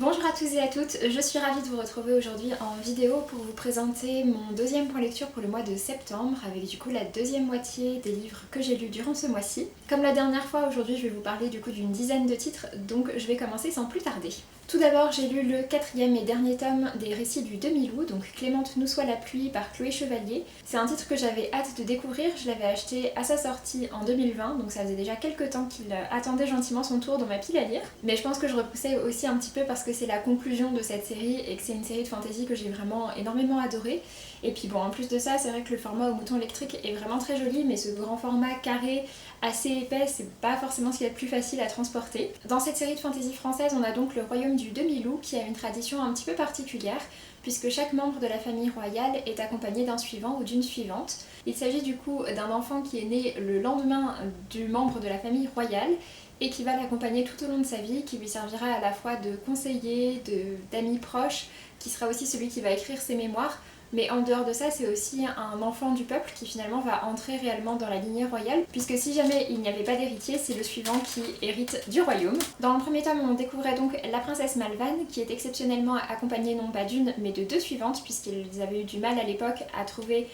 Bonjour à tous et à toutes, je suis ravie de vous retrouver aujourd'hui en vidéo pour vous présenter mon deuxième point lecture pour le mois de septembre avec du coup la deuxième moitié des livres que j'ai lus durant ce mois-ci. Comme la dernière fois, aujourd'hui je vais vous parler du coup d'une dizaine de titres, donc je vais commencer sans plus tarder. Tout d'abord, j'ai lu le quatrième et dernier tome des récits du demi-loup, donc Clémente nous soit la pluie par Chloé Chevalier. C'est un titre que j'avais hâte de découvrir, je l'avais acheté à sa sortie en 2020, donc ça faisait déjà quelques temps qu'il attendait gentiment son tour dans ma pile à lire. Mais je pense que je repoussais aussi un petit peu parce que c'est la conclusion de cette série et que c'est une série de fantasy que j'ai vraiment énormément adorée. Et puis bon, en plus de ça, c'est vrai que le format au mouton électrique est vraiment très joli, mais ce grand format carré, assez épais, c'est pas forcément ce qu'il y a de plus facile à transporter. Dans cette série de fantasy française, on a donc le royaume du demi-loup qui a une tradition un petit peu particulière, puisque chaque membre de la famille royale est accompagné d'un suivant ou d'une suivante. Il s'agit du coup d'un enfant qui est né le lendemain du membre de la famille royale et qui va l'accompagner tout au long de sa vie, qui lui servira à la fois de conseiller, d'amis proche, qui sera aussi celui qui va écrire ses mémoires. Mais en dehors de ça, c'est aussi un enfant du peuple qui finalement va entrer réellement dans la lignée royale, puisque si jamais il n'y avait pas d'héritier, c'est le suivant qui hérite du royaume. Dans le premier tome, on découvrait donc la princesse Malvane, qui est exceptionnellement accompagnée non pas d'une, mais de deux suivantes, puisqu'ils avaient eu du mal à l'époque à trouver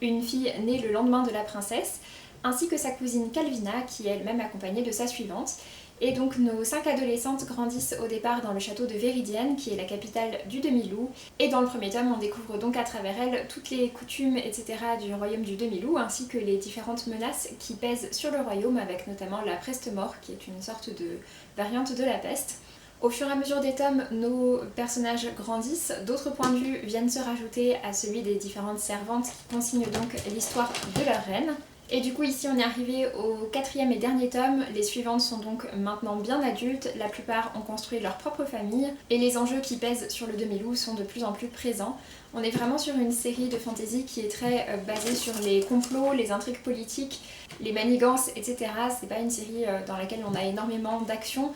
une fille née le lendemain de la princesse, ainsi que sa cousine Calvina, qui est elle-même accompagnée de sa suivante. Et donc nos 5 adolescentes grandissent au départ dans le château de Véridienne, qui est la capitale du demi-loup. Et dans le premier tome, on découvre donc à travers elles toutes les coutumes, etc. du royaume du demi-loup, ainsi que les différentes menaces qui pèsent sur le royaume, avec notamment la peste-mort, qui est une sorte de variante de la peste. Au fur et à mesure des tomes, nos personnages grandissent, d'autres points de vue viennent se rajouter à celui des différentes servantes qui consignent donc l'histoire de leur reine. Et du coup ici on est arrivé au quatrième et dernier tome, les suivantes sont donc maintenant bien adultes, la plupart ont construit leur propre famille et les enjeux qui pèsent sur le demi-loup sont de plus en plus présents. On est vraiment sur une série de fantasy qui est très basée sur les complots, les intrigues politiques, les manigances, etc. C'est pas une série dans laquelle on a énormément d'action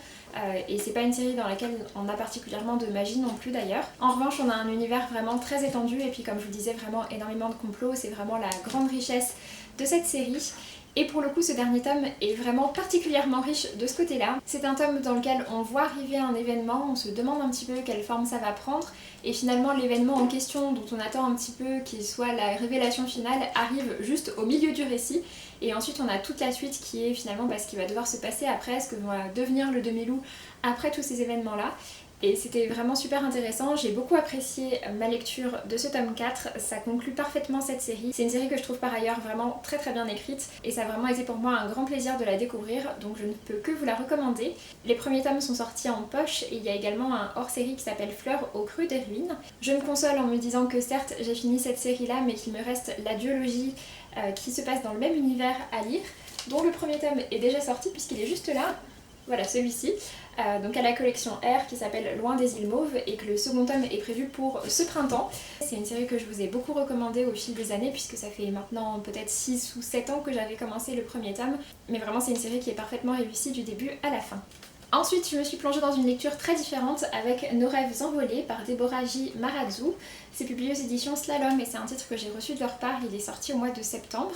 et c'est pas une série dans laquelle on a particulièrement de magie non plus d'ailleurs. En revanche, on a un univers vraiment très étendu et puis comme je vous disais, vraiment énormément de complots, c'est vraiment la grande richesse de cette série. Et pour le coup, ce dernier tome est vraiment particulièrement riche de ce côté-là. C'est un tome dans lequel on voit arriver un événement, on se demande un petit peu quelle forme ça va prendre, et finalement l'événement en question dont on attend un petit peu qu'il soit la révélation finale arrive juste au milieu du récit, et ensuite on a toute la suite qui est finalement ce qui va devoir se passer après, ce que va devenir le demi-loup après tous ces événements-là. Et c'était vraiment super intéressant, j'ai beaucoup apprécié ma lecture de ce tome 4, ça conclut parfaitement cette série. C'est une série que je trouve par ailleurs vraiment très très bien écrite et ça a vraiment été pour moi un grand plaisir de la découvrir, donc je ne peux que vous la recommander. Les premiers tomes sont sortis en poche et il y a également un hors-série qui s'appelle Fleurs au creux des ruines. Je me console en me disant que certes j'ai fini cette série-là mais qu'il me reste la duologie qui se passe dans le même univers à lire, dont le premier tome est déjà sorti puisqu'il est juste là. Voilà, celui-ci, donc à la collection R qui s'appelle Loin des îles Mauves et que le second tome est prévu pour ce printemps. C'est une série que je vous ai beaucoup recommandée au fil des années puisque ça fait maintenant peut-être 6 ou 7 ans que j'avais commencé le premier tome, mais vraiment c'est une série qui est parfaitement réussie du début à la fin. Ensuite, je me suis plongée dans une lecture très différente avec Nos rêves envolés par Deborah J. Marazou. C'est publié aux éditions Slalom et c'est un titre que j'ai reçu de leur part, il est sorti au mois de septembre.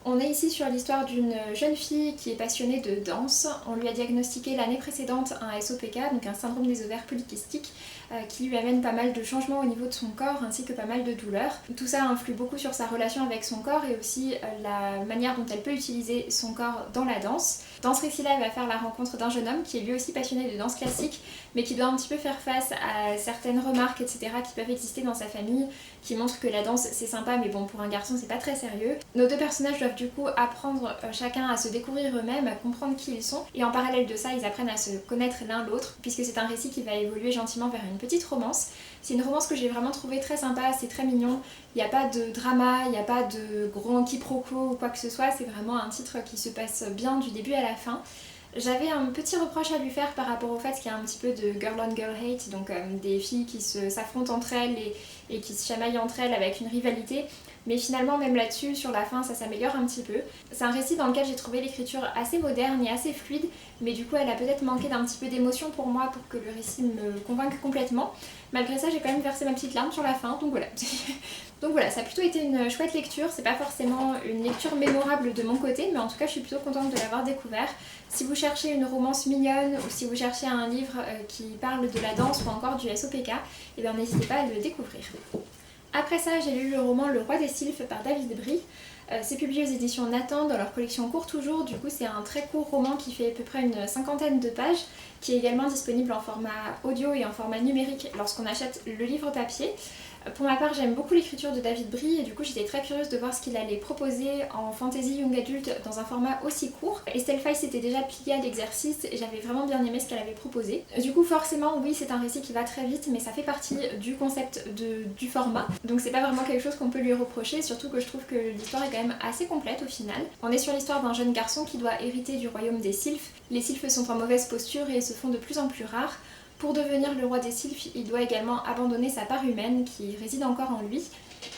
On est ici sur l'histoire d'une jeune fille qui est passionnée de danse. On lui a diagnostiqué l'année précédente un SOPK, donc un syndrome des ovaires polykystiques, qui lui amène pas mal de changements au niveau de son corps ainsi que pas mal de douleurs. Tout ça influe beaucoup sur sa relation avec son corps et aussi la manière dont elle peut utiliser son corps dans la danse. Dans ce récit-là, elle va faire la rencontre d'un jeune homme qui est lui aussi passionné de danse classique, mais qui doit un petit peu faire face à certaines remarques, etc. qui peuvent exister dans sa famille, qui montrent que la danse c'est sympa, mais bon, pour un garçon c'est pas très sérieux. Nos deux personnages doivent du coup apprendre chacun à se découvrir eux-mêmes, à comprendre qui ils sont, et en parallèle de ça, ils apprennent à se connaître l'un l'autre, puisque c'est un récit qui va évoluer gentiment vers une petite romance. C'est une romance que j'ai vraiment trouvée très sympa, c'est très mignon, il n'y a pas de drama, il n'y a pas de grand quiproquo ou quoi que ce soit, c'est vraiment un titre qui se passe bien du début à la fin. J'avais un petit reproche à lui faire par rapport au fait qu'il y a un petit peu de girl on girl hate, donc des filles qui s'affrontent entre elles et qui se chamaillent entre elles avec une rivalité. mais finalement même là-dessus, sur la fin, ça s'améliore un petit peu. C'est un récit dans lequel j'ai trouvé l'écriture assez moderne et assez fluide, mais du coup elle a peut-être manqué d'un petit peu d'émotion pour moi pour que le récit me convainque complètement. Malgré ça, j'ai quand même versé ma petite larme sur la fin, donc voilà. Donc voilà, ça a plutôt été une chouette lecture, c'est pas forcément une lecture mémorable de mon côté, mais en tout cas je suis plutôt contente de l'avoir découvert. Si vous cherchez une romance mignonne ou si vous cherchez un livre qui parle de la danse ou encore du SOPK, eh bien n'hésitez pas à le découvrir. Après ça, j'ai lu le roman Le Roi des Sylphes par David Brie. C'est publié aux éditions Nathan dans leur collection Court Toujours, du coup c'est un très court roman qui fait à peu près une cinquantaine de pages, qui est également disponible en format audio et en format numérique lorsqu'on achète le livre papier. Pour ma part, j'aime beaucoup l'écriture de David Brie et du coup j'étais très curieuse de voir ce qu'il allait proposer en fantasy young adulte dans un format aussi court. Estelle Faye s'était déjà pliée à l'exercice et j'avais vraiment bien aimé ce qu'elle avait proposé. Du coup forcément oui, c'est un récit qui va très vite, mais ça fait partie du concept du format, donc c'est pas vraiment quelque chose qu'on peut lui reprocher, surtout que je trouve que l'histoire est quand même assez complète au final. On est sur l'histoire d'un jeune garçon qui doit hériter du royaume des sylphes. Les sylphes sont en mauvaise posture et se font de plus en plus rares. Pour devenir le roi des sylphes, il doit également abandonner sa part humaine qui réside encore en lui.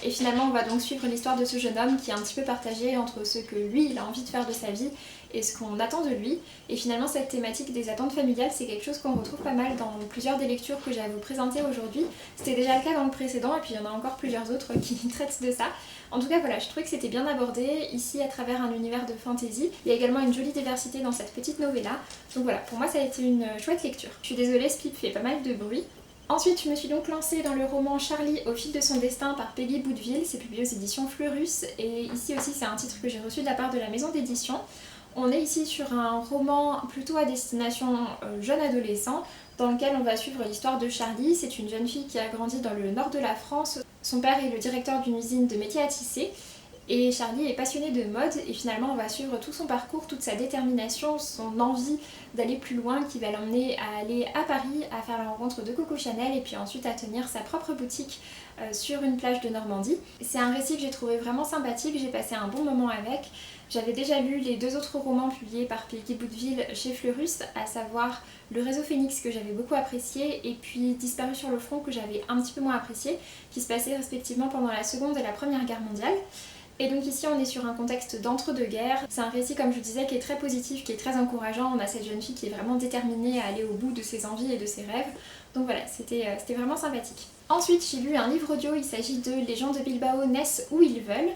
Et finalement, on va donc suivre l'histoire de ce jeune homme qui est un petit peu partagé entre ce que lui, il a envie de faire de sa vie et ce qu'on attend de lui. Et finalement, cette thématique des attentes familiales, c'est quelque chose qu'on retrouve pas mal dans plusieurs des lectures que j'ai à vous présenter aujourd'hui. C'était déjà le cas dans le précédent et puis il y en a encore plusieurs autres qui traitent de ça. En tout cas, voilà, je trouvais que c'était bien abordé ici à travers un univers de fantasy. Il y a également une jolie diversité dans cette petite novella. Donc voilà, pour moi, ça a été une chouette lecture. Je suis désolée, ce clip fait pas mal de bruit. Ensuite, je me suis donc lancée dans le roman Charlie au fil de son destin par Peggy Boudeville, c'est publié aux éditions Fleurus et ici aussi c'est un titre que j'ai reçu de la part de la maison d'édition. On est ici sur un roman plutôt à destination jeune adolescent dans lequel on va suivre l'histoire de Charlie. C'est une jeune fille qui a grandi dans le nord de la France. Son père est le directeur d'une usine de métiers à tisser. Et Charlie est passionnée de mode et finalement on va suivre tout son parcours, toute sa détermination, son envie d'aller plus loin qui va l'emmener à aller à Paris, à faire la rencontre de Coco Chanel et puis ensuite à tenir sa propre boutique sur une plage de Normandie. C'est un récit que j'ai trouvé vraiment sympathique, j'ai passé un bon moment avec. J'avais déjà lu les deux autres romans publiés par Peggy Boudeville chez Fleurus, à savoir Le Réseau Phénix que j'avais beaucoup apprécié et puis Disparu sur le front que j'avais un petit peu moins apprécié, qui se passaient respectivement pendant la Seconde et la Première Guerre mondiale. Et donc ici on est sur un contexte d'entre-deux-guerres. C'est un récit comme je vous disais qui est très positif, qui est très encourageant. On a cette jeune fille qui est vraiment déterminée à aller au bout de ses envies et de ses rêves. Donc voilà, c'était vraiment sympathique. Ensuite j'ai lu un livre audio, il s'agit de Les gens de Bilbao naissent où ils veulent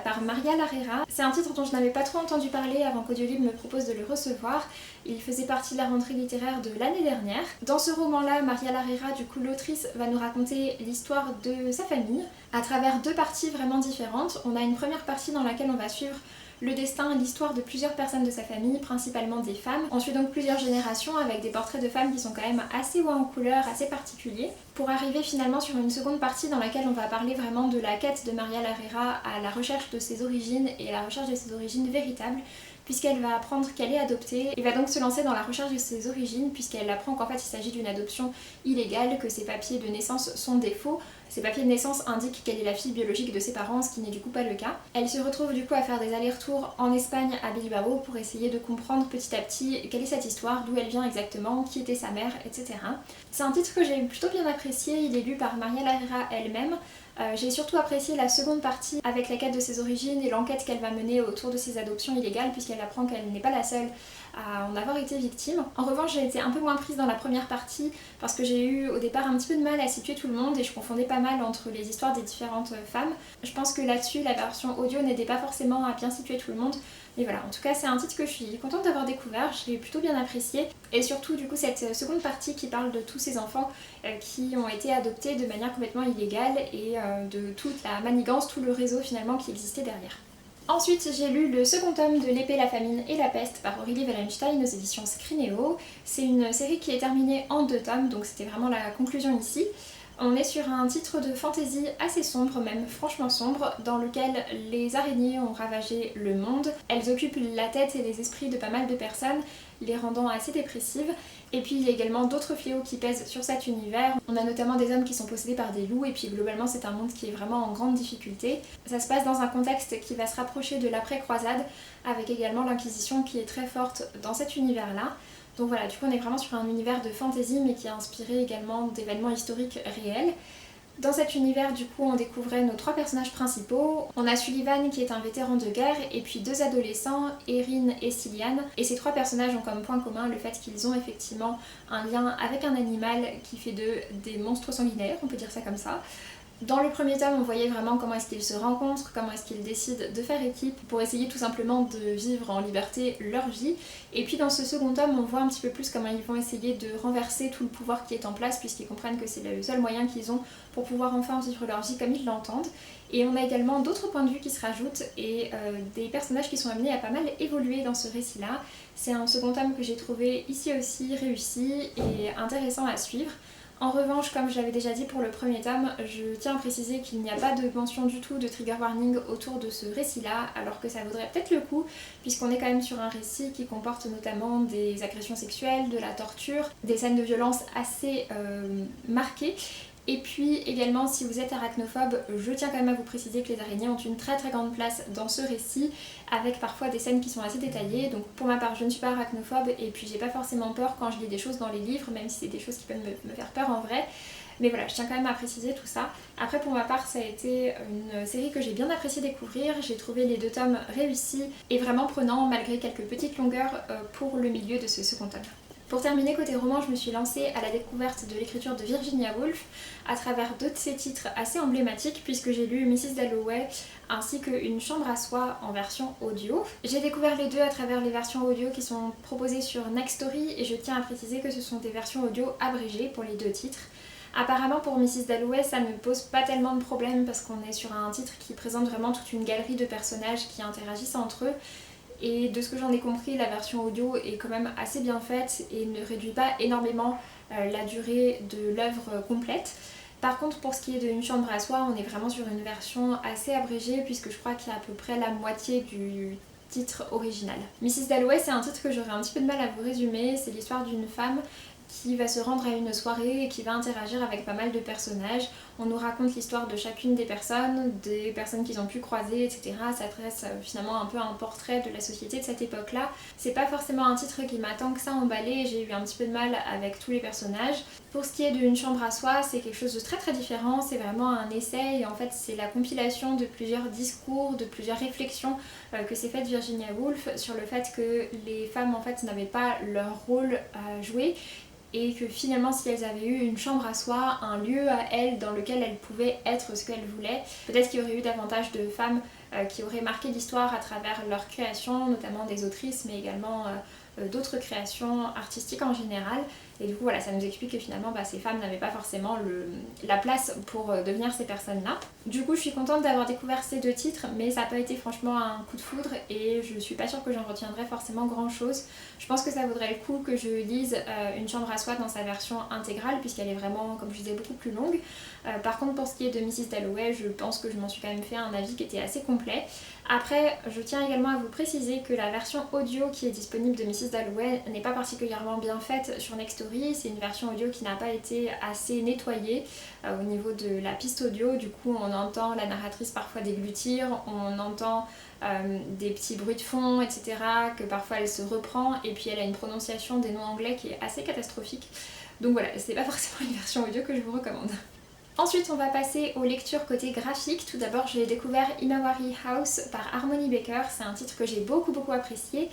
par Maria Larrera. C'est un titre dont je n'avais pas trop entendu parler avant qu'Audiolib me propose de le recevoir. Il faisait partie de la rentrée littéraire de l'année dernière. Dans ce roman-là, Maria Larrera, du coup l'autrice, va nous raconter l'histoire de sa famille à travers deux parties vraiment différentes. On a une première partie dans laquelle on va suivre le destin et l'histoire de plusieurs personnes de sa famille, principalement des femmes. On suit donc plusieurs générations avec des portraits de femmes qui sont quand même assez hauts en couleur, assez particuliers, pour arriver finalement sur une seconde partie dans laquelle on va parler vraiment de la quête de Maria Larrera à la recherche de ses origines et à la recherche de ses origines véritables, puisqu'elle va apprendre qu'elle est adoptée et va donc se lancer dans la recherche de ses origines puisqu'elle apprend qu'en fait il s'agit d'une adoption illégale, que ses papiers de naissance sont des faux. Ses papiers de naissance indiquent qu'elle est la fille biologique de ses parents, ce qui n'est du coup pas le cas. Elle se retrouve du coup à faire des allers-retours en Espagne à Bilbao pour essayer de comprendre petit à petit quelle est cette histoire, d'où elle vient exactement, qui était sa mère, etc. C'est un titre que j'ai plutôt bien apprécié, il est lu par Maria Larrera elle-même. J'ai surtout apprécié la seconde partie avec la quête de ses origines et l'enquête qu'elle va mener autour de ses adoptions illégales puisqu'elle apprend qu'elle n'est pas la seule à en avoir été victime. En revanche, j'ai été un peu moins prise dans la première partie parce que j'ai eu au départ un petit peu de mal à situer tout le monde et je confondais pas mal entre les histoires des différentes femmes. Je pense que là-dessus, la version audio n'aidait pas forcément à bien situer tout le monde. Mais voilà, en tout cas c'est un titre que je suis contente d'avoir découvert, je l'ai plutôt bien apprécié. Et surtout du coup cette seconde partie qui parle de tous ces enfants qui ont été adoptés de manière complètement illégale et de toute la manigance, tout le réseau finalement qui existait derrière. Ensuite, j'ai lu le second tome de L'épée, la famine et la peste par Aurélie Wallenstein aux éditions Scrinéo. C'est une série qui est terminée en 2 tomes, donc c'était vraiment la conclusion ici. On est sur un titre de fantasy assez sombre, même franchement sombre, dans lequel les araignées ont ravagé le monde. Elles occupent la tête et les esprits de pas mal de personnes, les rendant assez dépressives. Et puis il y a également d'autres fléaux qui pèsent sur cet univers. On a notamment des hommes qui sont possédés par des loups et puis globalement c'est un monde qui est vraiment en grande difficulté. Ça se passe dans un contexte qui va se rapprocher de l'après-croisade, avec également l'Inquisition qui est très forte dans cet univers-là. Donc voilà, du coup on est vraiment sur un univers de fantasy mais qui est inspiré également d'événements historiques réels. Dans cet univers, du coup, on découvrait nos 3 personnages principaux. On a Sullivan qui est un vétéran de guerre et puis 2 adolescents, Erin et Cillian. Et ces 3 personnages ont comme point commun le fait qu'ils ont effectivement un lien avec un animal qui fait d'eux des monstres sanguinaires, on peut dire ça comme ça. Dans le premier tome, on voyait vraiment comment est-ce qu'ils se rencontrent, comment est-ce qu'ils décident de faire équipe pour essayer tout simplement de vivre en liberté leur vie. Et puis dans ce second tome, on voit un petit peu plus comment ils vont essayer de renverser tout le pouvoir qui est en place puisqu'ils comprennent que c'est le seul moyen qu'ils ont pour pouvoir enfin vivre leur vie comme ils l'entendent. Et on a également d'autres points de vue qui se rajoutent et des personnages qui sont amenés à pas mal évoluer dans ce récit-là. C'est un second tome que j'ai trouvé ici aussi réussi et intéressant à suivre. En revanche, comme je l'avais déjà dit pour le premier tome, je tiens à préciser qu'il n'y a pas de mention du tout de trigger warning autour de ce récit-là, alors que ça vaudrait peut-être le coup, puisqu'on est quand même sur un récit qui comporte notamment des agressions sexuelles, de la torture, des scènes de violence assez marquées. Et puis également, si vous êtes arachnophobe, je tiens quand même à vous préciser que les araignées ont une très grande place dans ce récit, avec parfois des scènes qui sont assez détaillées. Donc pour ma part, je ne suis pas arachnophobe et puis j'ai pas forcément peur quand je lis des choses dans les livres, même si c'est des choses qui peuvent me faire peur en vrai. Mais voilà, je tiens quand même à préciser tout ça. Après pour ma part, ça a été une série que j'ai bien apprécié découvrir. J'ai trouvé les 2 tomes réussis et vraiment prenants malgré quelques petites longueurs pour le milieu de ce second tome. Pour terminer côté roman, je me suis lancée à la découverte de l'écriture de Virginia Woolf à travers 2 de ses titres assez emblématiques puisque j'ai lu Mrs. Dalloway ainsi que Une chambre à soi en version audio. J'ai découvert les 2 à travers les versions audio qui sont proposées sur Nextory et je tiens à préciser que ce sont des versions audio abrégées pour les 2 titres. Apparemment pour Mrs. Dalloway ça ne pose pas tellement de problème parce qu'on est sur un titre qui présente vraiment toute une galerie de personnages qui interagissent entre eux. Et de ce que j'en ai compris, la version audio est quand même assez bien faite et ne réduit pas énormément la durée de l'œuvre complète. Par contre, pour ce qui est de Une chambre à soi, on est vraiment sur une version assez abrégée puisque je crois qu'il y a à peu près la moitié du titre original. Mrs. Dalloway, c'est un titre que j'aurais un petit peu de mal à vous résumer. C'est l'histoire d'une femme qui va se rendre à une soirée et qui va interagir avec pas mal de personnages. On nous raconte l'histoire de chacune des personnes qu'ils ont pu croiser, etc. Ça dresse finalement un peu un portrait de la société de cette époque-là. C'est pas forcément un titre qui m'a tant que ça emballé, j'ai eu un petit peu de mal avec tous les personnages. Pour ce qui est de Une chambre à soi, c'est quelque chose de très différent, c'est vraiment un essai et en fait c'est la compilation de plusieurs discours, de plusieurs réflexions que s'est faite Virginia Woolf sur le fait que les femmes en fait n'avaient pas leur rôle à jouer et que finalement si elles avaient eu une chambre à soi, un lieu à elles dans lequel elles pouvaient être ce qu'elles voulaient, peut-être qu'il y aurait eu davantage de femmes qui auraient marqué l'histoire à travers leurs créations, notamment des autrices mais également d'autres créations artistiques en général. Et du coup voilà, ça nous explique que finalement ces femmes n'avaient pas forcément la place pour devenir ces personnes-là. Du coup je suis contente d'avoir découvert ces 2 titres, mais ça n'a pas été franchement un coup de foudre et je suis pas sûre que j'en retiendrai forcément grand chose. Je pense que ça vaudrait le coup que je lise Une chambre à soi dans sa version intégrale puisqu'elle est vraiment, comme je disais, beaucoup plus longue. Par contre pour ce qui est de Mrs. Dalloway, je pense que je m'en suis quand même fait un avis qui était assez complet. Après, je tiens également à vous préciser que la version audio qui est disponible de Mrs. Dalloway n'est pas particulièrement bien faite sur Nextory. C'est une version audio qui n'a pas été assez nettoyée au niveau de la piste audio. Du coup, on entend la narratrice parfois déglutir, on entend des petits bruits de fond, etc. que parfois elle se reprend et puis elle a une prononciation des noms anglais qui est assez catastrophique. Donc voilà, c'est pas forcément une version audio que je vous recommande. Ensuite on va passer aux lectures côté graphique. Tout d'abord j'ai découvert Imawari House par Harmony Baker, c'est un titre que j'ai beaucoup apprécié.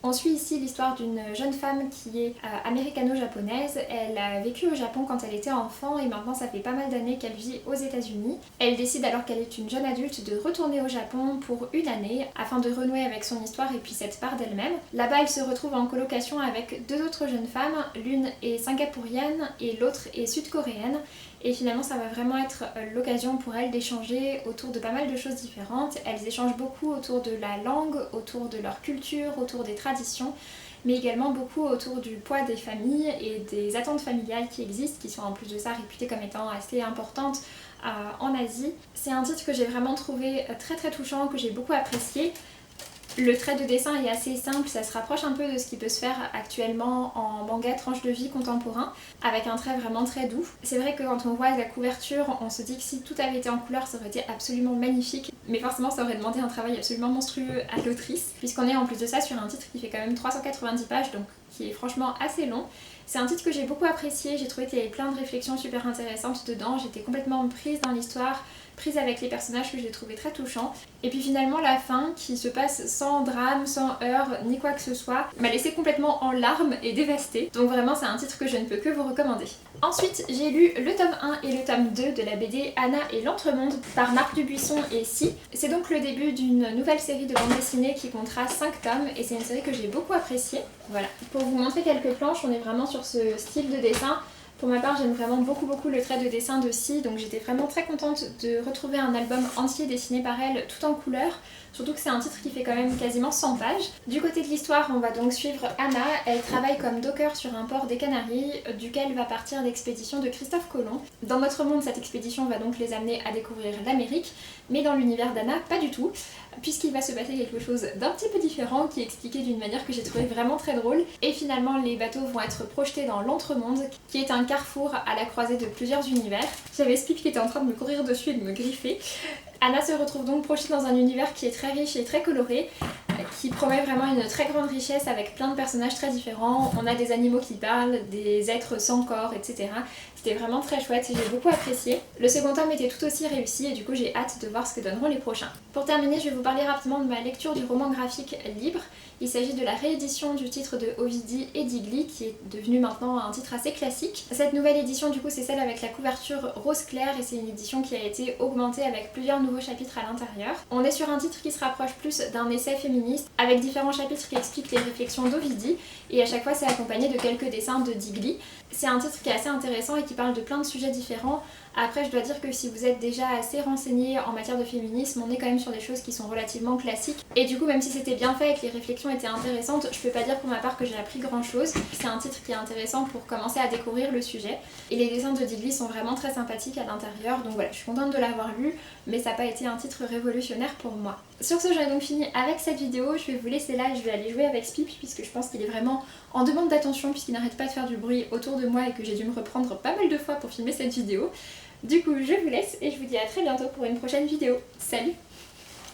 On suit ici l'histoire d'une jeune femme qui est américano-japonaise. Elle a vécu au Japon quand elle était enfant et maintenant ça fait pas mal d'années qu'elle vit aux États-Unis. Elle décide alors qu'elle est une jeune adulte de retourner au Japon pour une année afin de renouer avec son histoire et puis cette part d'elle-même. Là-bas elle se retrouve en colocation avec 2 autres jeunes femmes, l'une est singapourienne et l'autre est sud-coréenne. Et finalement ça va vraiment être l'occasion pour elles d'échanger autour de pas mal de choses différentes. Elles échangent beaucoup autour de la langue, autour de leur culture, autour des traditions, mais également beaucoup autour du poids des familles et des attentes familiales qui existent, qui sont en plus de ça réputées comme étant assez importantes en Asie. C'est un titre que j'ai vraiment trouvé très touchant, que j'ai beaucoup apprécié. Le trait de dessin est assez simple, ça se rapproche un peu de ce qui peut se faire actuellement en manga tranche de vie contemporain, avec un trait vraiment très doux. C'est vrai que quand on voit la couverture, on se dit que si tout avait été en couleur, ça aurait été absolument magnifique, mais forcément ça aurait demandé un travail absolument monstrueux à l'autrice, puisqu'on est en plus de ça sur un titre qui fait quand même 390 pages, donc qui est franchement assez long. C'est un titre que j'ai beaucoup apprécié, j'ai trouvé qu'il y avait plein de réflexions super intéressantes dedans, j'étais complètement prise dans l'histoire, prise avec les personnages que j'ai trouvé très touchants. Et puis finalement la fin, qui se passe sans drame, sans heurts, ni quoi que ce soit, m'a laissé complètement en larmes et dévastée. Donc vraiment c'est un titre que je ne peux que vous recommander. Ensuite j'ai lu le tome 1 et le tome 2 de la BD Anna et l'Entremonde par Marc Dubuisson et Si. C'est donc le début d'une nouvelle série de bande dessinée qui comptera 5 tomes et c'est une série que j'ai beaucoup appréciée. Voilà. Pour vous montrer quelques planches, on est vraiment sur ce style de dessin. Pour ma part, j'aime vraiment beaucoup le trait de dessin de Si, donc j'étais vraiment très contente de retrouver un album entier dessiné par elle tout en couleur, surtout que c'est un titre qui fait quand même quasiment 100 pages. Du côté de l'histoire, on va donc suivre Anna, elle travaille comme docker sur un port des Canaries, duquel va partir l'expédition de Christophe Colomb. Dans notre monde, cette expédition va donc les amener à découvrir l'Amérique, mais dans l'univers d'Anna, pas du tout, puisqu'il va se passer quelque chose d'un petit peu différent qui est expliqué d'une manière que j'ai trouvé vraiment très drôle. Et finalement, les bateaux vont être projetés dans l'Entremonde, qui est un carrefour à la croisée de plusieurs univers. J'avais Spip qui était en train de me courir dessus et de me griffer. Anna se retrouve donc projetée dans un univers qui est très riche et très coloré, qui promet vraiment une très grande richesse avec plein de personnages très différents. On a des animaux qui parlent, des êtres sans corps, etc. C'était vraiment très chouette et j'ai beaucoup apprécié. Le second tome était tout aussi réussi et du coup j'ai hâte de voir ce que donneront les prochains. Pour terminer, je vais vous parler rapidement de ma lecture du roman graphique Libre. Il s'agit de la réédition du titre de Ovidie et Digli qui est devenu maintenant un titre assez classique. Cette nouvelle édition du coup c'est celle avec la couverture rose clair et c'est une édition qui a été augmentée avec plusieurs nouveaux chapitres à l'intérieur. On est sur un titre qui se rapproche plus d'un essai féministe avec différents chapitres qui expliquent les réflexions d'Ovidie et à chaque fois c'est accompagné de quelques dessins de Digli. C'est un titre qui est assez intéressant et qui parle de plein de sujets différents. Après je dois dire que si vous êtes déjà assez renseigné en matière de féminisme, on est quand même sur des choses qui sont relativement classiques. Et du coup même si c'était bien fait et que les réflexions étaient intéressantes, je peux pas dire pour ma part que j'ai appris grand chose. C'est un titre qui est intéressant pour commencer à découvrir le sujet. Et les dessins de Digli sont vraiment très sympathiques à l'intérieur, donc voilà, je suis contente de l'avoir lu, mais ça n'a pas été un titre révolutionnaire pour moi. Sur ce, j'en ai donc fini avec cette vidéo, je vais vous laisser là et je vais aller jouer avec Spip puisque je pense qu'il est vraiment en demande d'attention puisqu'il n'arrête pas de faire du bruit autour de moi et que j'ai dû me reprendre pas mal de fois pour filmer cette vidéo. Du coup, je vous laisse et je vous dis à très bientôt pour une prochaine vidéo. Salut!